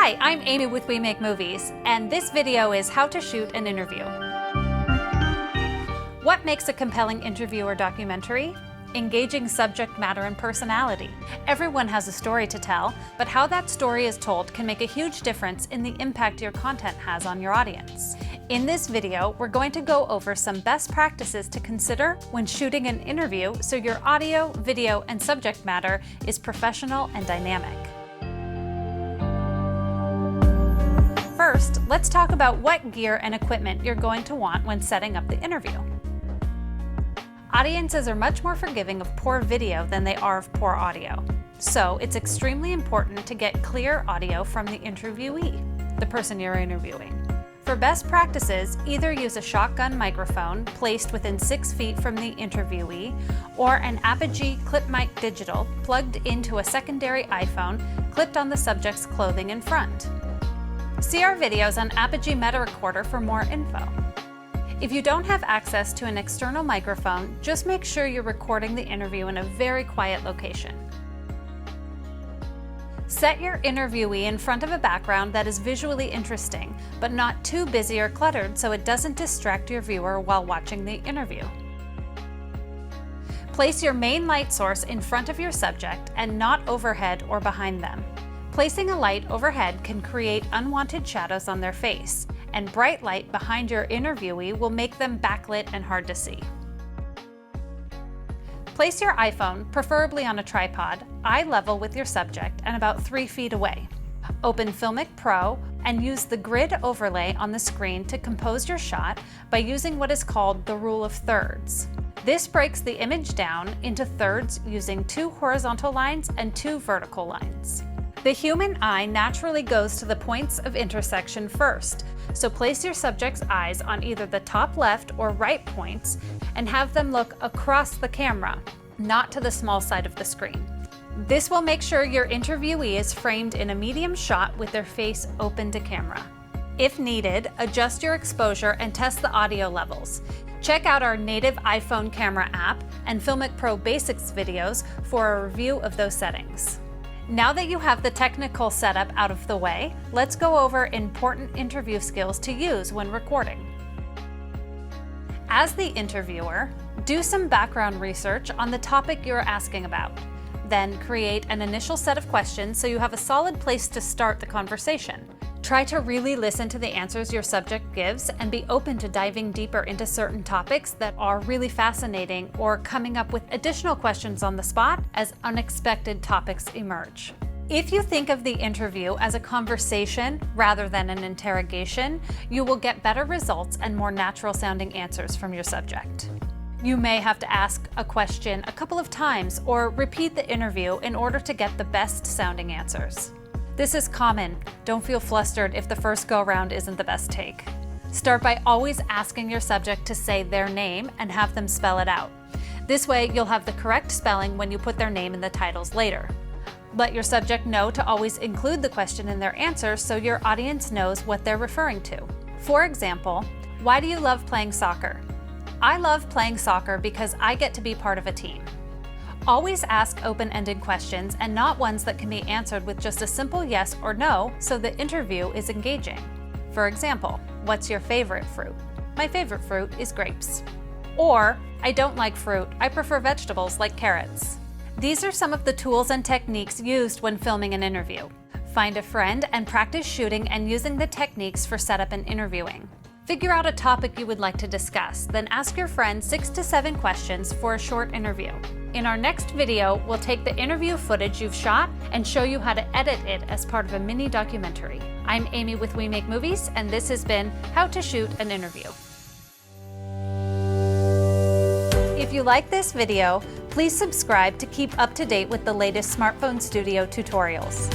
Hi, I'm Amy with We Make Movies, and this video is how to shoot an interview. What makes a compelling interview or documentary? Engaging subject matter and personality. Everyone has a story to tell, but how that story is told can make a huge difference in the impact your content has on your audience. In this video, we're going to go over some best practices to consider when shooting an interview so your audio, video, and subject matter is professional and dynamic. First, let's talk about what gear and equipment you're going to want when setting up the interview. Audiences are much more forgiving of poor video than they are of poor audio. So it's extremely important to get clear audio from the interviewee, the person you're interviewing. For best practices, either use a shotgun microphone placed within 6 feet from the interviewee, or an Apogee Clip Mic Digital plugged into a secondary iPhone clipped on the subject's clothing in front. See our videos on Apogee Meta Recorder for more info. If you don't have access to an external microphone, just make sure you're recording the interview in a very quiet location. Set your interviewee in front of a background that is visually interesting, but not too busy or cluttered so it doesn't distract your viewer while watching the interview. Place your main light source in front of your subject and not overhead or behind them. Placing a light overhead can create unwanted shadows on their face, and bright light behind your interviewee will make them backlit and hard to see. Place your iPhone, preferably on a tripod, eye level with your subject and about 3 feet away. Open Filmic Pro and use the grid overlay on the screen to compose your shot by using what is called the rule of thirds. This breaks the image down into thirds using 2 horizontal lines and 2 vertical lines. The human eye naturally goes to the points of intersection first, so place your subject's eyes on either the top left or right points and have them look across the camera, not to the small side of the screen. This will make sure your interviewee is framed in a medium shot with their face open to camera. If needed, adjust your exposure and test the audio levels. Check out our native iPhone camera app and Filmic Pro Basics videos for a review of those settings. Now that you have the technical setup out of the way, let's go over important interview skills to use when recording. As the interviewer, do some background research on the topic you're asking about. Then create an initial set of questions so you have a solid place to start the conversation. Try to really listen to the answers your subject gives and be open to diving deeper into certain topics that are really fascinating or coming up with additional questions on the spot as unexpected topics emerge. If you think of the interview as a conversation rather than an interrogation, you will get better results and more natural sounding answers from your subject. You may have to ask a question a couple of times or repeat the interview in order to get the best sounding answers. This is common. Don't feel flustered if the first go-round isn't the best take. Start by always asking your subject to say their name and have them spell it out. This way, you'll have the correct spelling when you put their name in the titles later. Let your subject know to always include the question in their answer so your audience knows what they're referring to. For example, why do you love playing soccer? I love playing soccer because I get to be part of a team. Always ask open-ended questions and not ones that can be answered with just a simple yes or no so the interview is engaging. For example, what's your favorite fruit? My favorite fruit is grapes. Or, I don't like fruit, I prefer vegetables like carrots. These are some of the tools and techniques used when filming an interview. Find a friend and practice shooting and using the techniques for setup and interviewing. Figure out a topic you would like to discuss, then ask your friend 6 to 7 questions for a short interview. In our next video, we'll take the interview footage you've shot and show you how to edit it as part of a mini documentary. I'm Amy with We Make Movies, and this has been How to Shoot an Interview. If you like this video, please subscribe to keep up to date with the latest smartphone studio tutorials.